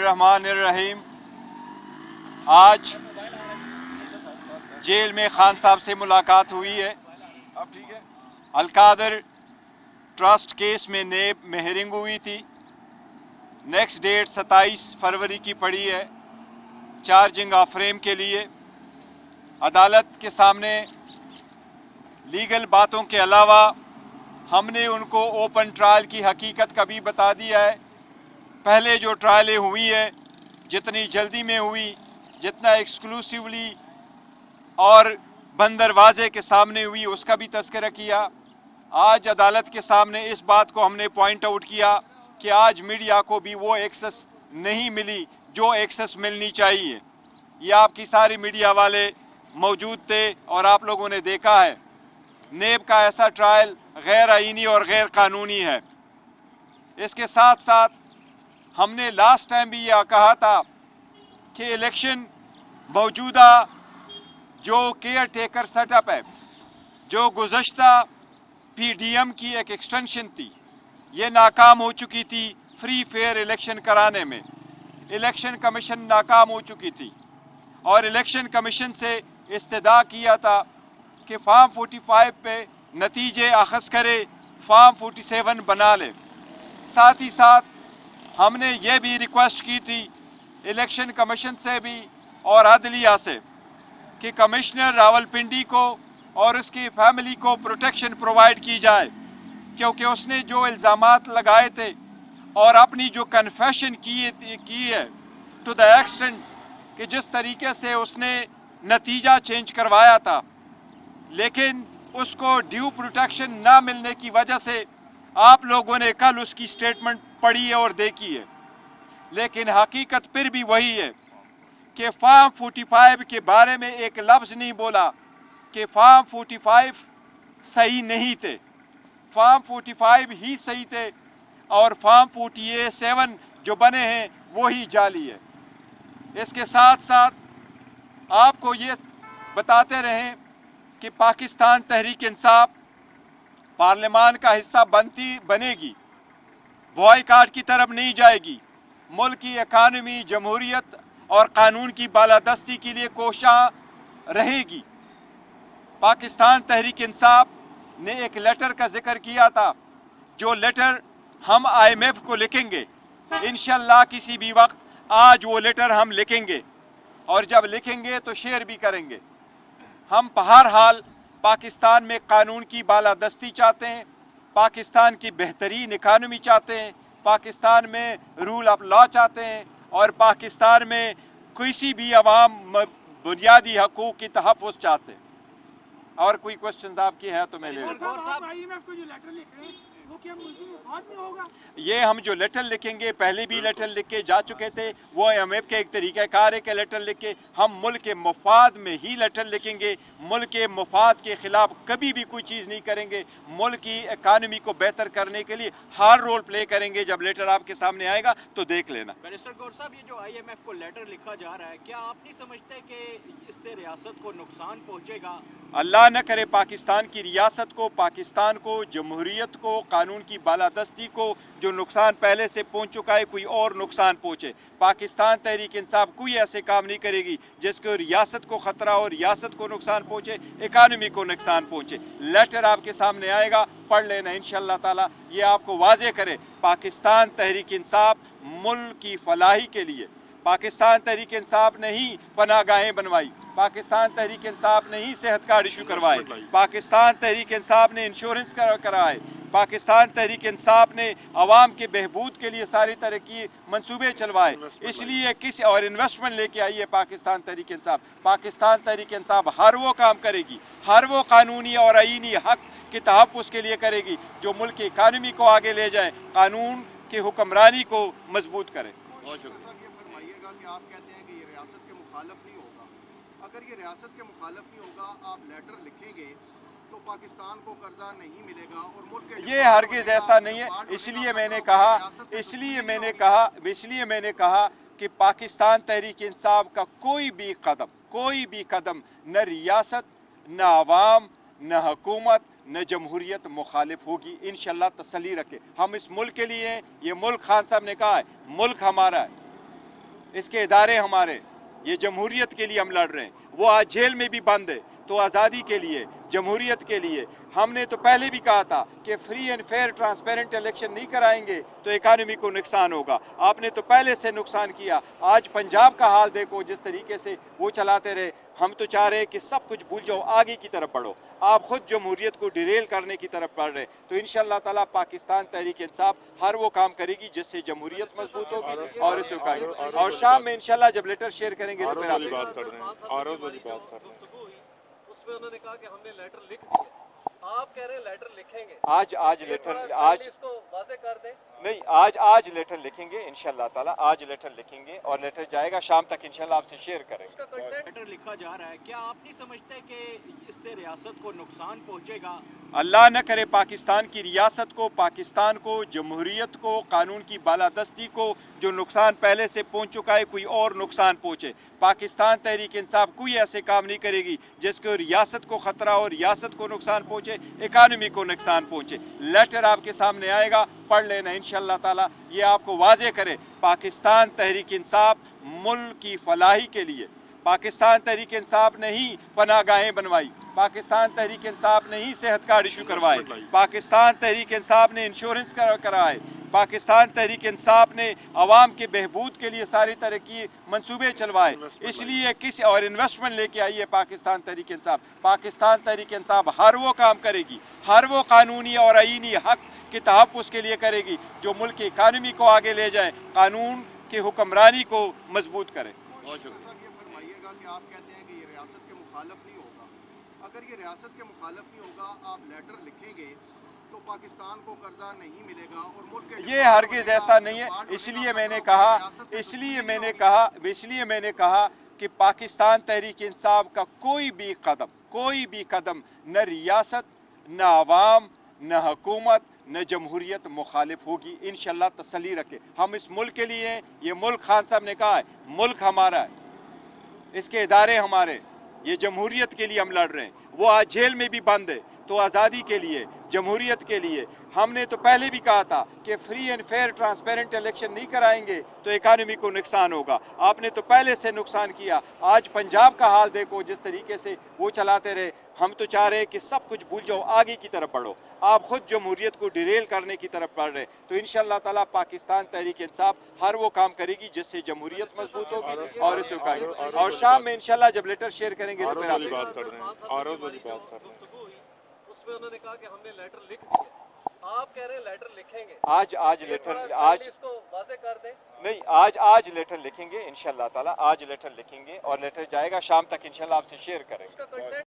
बिस्मिल्लाहिर्रहमानिर्रहीम। आज जेल में खान साहब से मुलाकात हुई है। अब ठीक है। अलकादर ट्रस्ट केस में नेब में हियरिंग हुई थी। नेक्स्ट डेट 27 फरवरी की पड़ी है चार्जिंग ऑफ फ्रेम के लिए। अदालत के सामने लीगल बातों के अलावा हमने उनको ओपन ट्रायल की हकीकत का भी बता दिया है। पहले जो ट्रायलें हुई है, जितनी जल्दी में हुई, जितना एक्सक्लूसिवली और बंद दरवाजे के सामने हुई, उसका भी तज़किरा किया। आज अदालत के सामने इस बात को हमने पॉइंट आउट किया कि आज मीडिया को भी वो एक्सेस नहीं मिली जो एक्सेस मिलनी चाहिए। ये आपकी सारी मीडिया वाले मौजूद थे और आप लोगों ने देखा है। नेब का ऐसा ट्रायल गैर आईनी और गैर कानूनी है। इसके साथ साथ हमने लास्ट टाइम भी यह कहा था कि इलेक्शन मौजूदा जो केयर टेकर सेटअप है, जो गुज़श्ता पीडीएम की एक एक्सटेंशन थी, ये नाकाम हो चुकी थी फ्री फेयर इलेक्शन कराने में। इलेक्शन कमीशन नाकाम हो चुकी थी और इलेक्शन कमीशन से इस्तदा किया था कि फॉर्म 45 पे नतीजे अखज़ करे, फॉर्म 47 बना ले। साथ ही साथ हमने ये भी रिक्वेस्ट की थी इलेक्शन कमीशन से भी और अदलिया से कि कमिश्नर रावलपिंडी को और उसकी फैमिली को प्रोटेक्शन प्रोवाइड की जाए, क्योंकि उसने जो इल्ज़ामात लगाए थे और अपनी जो कन्फेशन की है टू द एक्सटेंट कि जिस तरीके से उसने नतीजा चेंज करवाया था, लेकिन उसको ड्यू प्रोटेक्शन ना मिलने की वजह से आप लोगों ने कल उसकी स्टेटमेंट पढ़ी है और देखी है। लेकिन हकीकत फिर भी वही है कि फॉर्म 45 के बारे में एक लफ्ज नहीं बोला कि फॉर्म 45 सही नहीं थे। फॉर्म 45 ही सही थे और फॉर्म 47 जो बने हैं वो ही जाली है। इसके साथ साथ आपको ये बताते रहें कि पाकिस्तान तहरीक इंसाफ पार्लियामान का हिस्सा बनेगी, बॉयकॉट की तरफ नहीं जाएगी। मुल्क की इकानमी, जमहूरियत और कानून की बालादस्ती के लिए कोशिश रहेगी। पाकिस्तान तहरीक इंसाफ ने एक लेटर का जिक्र किया था, जो लेटर हम IMF को लिखेंगे इंशाअल्लाह किसी भी वक्त। आज वो लेटर हम लिखेंगे और जब लिखेंगे तो शेयर भी करेंगे। हम हर हाल पाकिस्तान में कानून की बालादस्ती चाहते हैं, पाकिस्तान की बेहतरीन इकानमी चाहते हैं, पाकिस्तान में रूल ऑफ लॉ चाहते हैं और पाकिस्तान में किसी भी अवाम बुनियादी हकूक की तहफ़्फ़ुज़ चाहते हैं। और कोई क्वेश्चन आपकी हैं तो मैं ले लूँ। IMF को जो लेटर लिख रहे हैं वो क्या मुल्क में मफाद में होगा? ये हम जो लेटर लिखेंगे, पहले भी लेटर लिख के जा चुके थे, वो IMF के एक तरीक़ाकार है कि लेटर लिख के हम मुल्क के मफाद में ही लेटर लिखेंगे। मुल्क के मफाद के खिलाफ कभी भी कोई चीज़ नहीं करेंगे। मुल्क की इकानमी को बेहतर करने के लिए हर रोल प्ले करेंगे। जब लेटर आपके सामने आएगा तो देख लेना। बैरिस्टर गौर साहब, ये जो IMF को लेटर लिखा जा रहा है, क्या आप नहीं समझते कि इससे रियासत को नुकसान पहुंचेगा? अल्लाह न करे पाकिस्तान की रियासत को, पाकिस्तान को, जमहूरियत को, कानून की बालादस्ती को जो नुकसान पहले से पहुंच चुका है, कोई और नुकसान पहुंचे। पाकिस्तान तहरीक इंसाफ कोई ऐसे काम नहीं करेगी जिसको रियासत को खतरा हो, रियासत को नुकसान पहुंचे, इकानमी को नुकसान पहुंचे। लेटर आपके सामने आएगा, पढ़ लेना इंशाअल्लाह ताला। ये आपको वाजे करे पाकिस्तान तहरीक इंसाफ मुल्क की फलाही के लिए। पाकिस्तान तहरीक इंसाफ ने ही पनाहगाहें बनवाई, पाकिस्तान तहरीक इंसाफ ने ही सेहत कार्ड इशू करवाए, पाकिस्तान तहरीक इंसाफ ने इंश्योरेंस कराए, पाकिस्तान तहरीक इंसाफ ने अवाम के बहबूद के लिए सारी तरह की मंसूबे चलवाए। इसलिए किसी और इन्वेस्टमेंट लेके आई है पाकिस्तान तहरीक इंसाफ। पाकिस्तान तहरीक इंसाफ हर वो काम करेगी, हर वो कानूनी और आईनी हक के तहफ़्फ़ुज़ के लिए करेगी जो मुल्क की इकानमी को आगे ले जाए, कानून की हुक्मरानी को मजबूत करे। बहुत शुक्रिया। कि आप कहते हैं कि ये रियासत के मुखालफ नहीं होगा। अगर ये रियासत के मुखालफ नहीं होगा, आप लेटर लिखेंगे तो पाकिस्तान को कर्जा नहीं मिलेगा और मुल्क के ये हरगिज ऐसा नहीं है। इसलिए मैंने कहा कि पाकिस्तान तहरीक इंसाफ का कोई भी कदम न रियासत, न अवाम, न हुकूमत, न जमहूरियत मुखालिफ होगी। इंशाअल्लाह तसल्ली रखे। हम इस मुल्क के लिए हैं। ये मुल्क खान साहब ने कहा है मुल्क हमारा है। इसके इदारे हमारे, ये जमहूरियत के लिए हम लड़ रहे हैं। वो आज जेल में भी बंद है, तो आज़ादी के लिए, जमहूरियत के लिए। हमने तो पहले भी कहा था कि free and fair transparent election नहीं कराएंगे तो इकानमी को नुकसान होगा। आपने तो पहले से नुकसान किया। आज पंजाब का हाल देखो, जिस तरीके से वो चलाते रहे। हम तो चाह रहे हैं कि सब कुछ भूल जाओ, आगे की तरफ बढ़ो। आप खुद जमहूरियत को डिरेल करने की तरफ बढ़ रहे। तो इंशाअल्लाह ताला पाकिस्तान तहरीक इंसाफ हर वो काम करेगी जिससे जमहूरियत मजबूत होगी और इसे उठाएगी। और शाम में इंशाअल्लाह जब लेटर शेयर करेंगे तो फिर आप बात कर रहे हैं, आरोप वाली बात कर रहे हैं। गुफ्तगू हुई, उसमें उन्होंने कहा कि हमने लेटर लिख दिया। आप कह रहे हैं लेटर लिखेंगे। आज लेटर, आज इसको वाजे कर दें। नहीं, आज लेटर लिखेंगे इंशाअल्लाह ताला। आज लेटर लिखेंगे और लेटर जाएगा शाम तक इंशाअल्लाह आपसे शेयर करेंगे। उसका कंटेंट लेटर लिखा जा रहा है, क्या आप नहीं समझते कि इससे रियासत को नुकसान पहुंचेगा? अल्लाह न करे पाकिस्तान की रियासत को, पाकिस्तान को, जमहूरियत को, कानून की बालादस्ती को जो नुकसान पहले से पहुंच चुका है, कोई और नुकसान पहुंचे। पाकिस्तान तहरीक इंसाफ कोई ऐसे काम नहीं करेगी जिसको रियासत को खतरा हो, रियासत को नुकसान पहुंचे, इकानमी को नुकसान पहुंचे। लेटर आपके सामने आएगा, पढ़ लेना इंशाअल्लाह ताला। ये आपको वाजे करे, पाकिस्तान तहरीक इंसाफ मुल्क की फलाही के लिए, पाकिस्तान तहरीक इंसाफ ने ही पनाहगाहें बनवाई, पाकिस्तान तहरीक इंसाफ ने ही सेहत कार्ड इशू करवाए, पाकिस्तान तहरीक इंसाफ ने इंश्योरेंस कराए, पाकिस्तान तहरीक इंसाफ ने अवाम के बहबूद के लिए सारी तरह की मंसूबे चलवाए। इसलिए किसी और इन्वेस्टमेंट लेके आई है पाकिस्तान तहरीक इंसाफ। पाकिस्तान तहरीक इंसाफ हर वो काम करेगी, हर वो कानूनी और आईनी हक के तहफ़्फ़ुज़ के लिए करेगी जो मुल्क की इकानमी को आगे ले जाए, कानून की हुक्मरानी को मजबूत करे। बहुत शुक्रिया। ये फरमाइएगा कि आप कहते हैं कि ये रियासत के मुखालफ नहीं होगा। अगर ये रियासत के मुखालफ नहीं होगा, आप लेटर लिखेंगे तो पाकिस्तान को कर्जा नहीं मिलेगा और मुल्क के ये हरगिज ऐसा नहीं है। इसलिए मैंने कहा कि पाकिस्तान तहरीक इंसाफ का कोई भी कदम न रियासत, न आवाम, न हुकूमत, न जमहूरियत मुखालिफ होगी। इंशाअल्लाह तसल्ली रखे, हम इस मुल्क के लिए हैं। ये मुल्क खान साहब ने कहा है, मुल्क हमारा है, इसके इदारे हमारे, ये जमहूरियत के लिए हम लड़ रहे हैं। वो आज जेल में भी बंद है, तो आज़ादी के लिए, जमहूरियत के लिए। हमने तो पहले भी कहा था कि free and fair transparent election नहीं कराएंगे तो इकानमी को नुकसान होगा। आपने तो पहले से नुकसान किया। आज पंजाब का हाल देखो, जिस तरीके से वो चलाते रहे। हम तो चाह रहे हैं कि सब कुछ भूल जाओ, आगे की तरफ बढ़ो। आप खुद जमहूरियत को डिरेल करने की तरफ बढ़ रहे। तो इंशाअल्लाह ताला पाकिस्तान तहरीक इंसाफ हर वो काम करेगी जिससे जमहूरियत मजबूत होगी और इसे उठाएगी। और शाम में इंशाअल्लाह जब लेटर शेयर करेंगे तो फिर आप बात कर रहे हैं, आरोप वाली बात कर रहे हैं। गुफ्तगू हुई, उसमें उन्होंने कहा कि हमने लेटर लिख दिया। आप कह रहे हैं लेटर लिखेंगे। आज इसको वाजे कर दें। नहीं, आज लेटर लिखेंगे इंशाअल्लाह ताला। आज लेटर लिखेंगे और लेटर जाएगा शाम तक इंशाअल्लाह आपसे शेयर करेंगे। उसका कंटेंट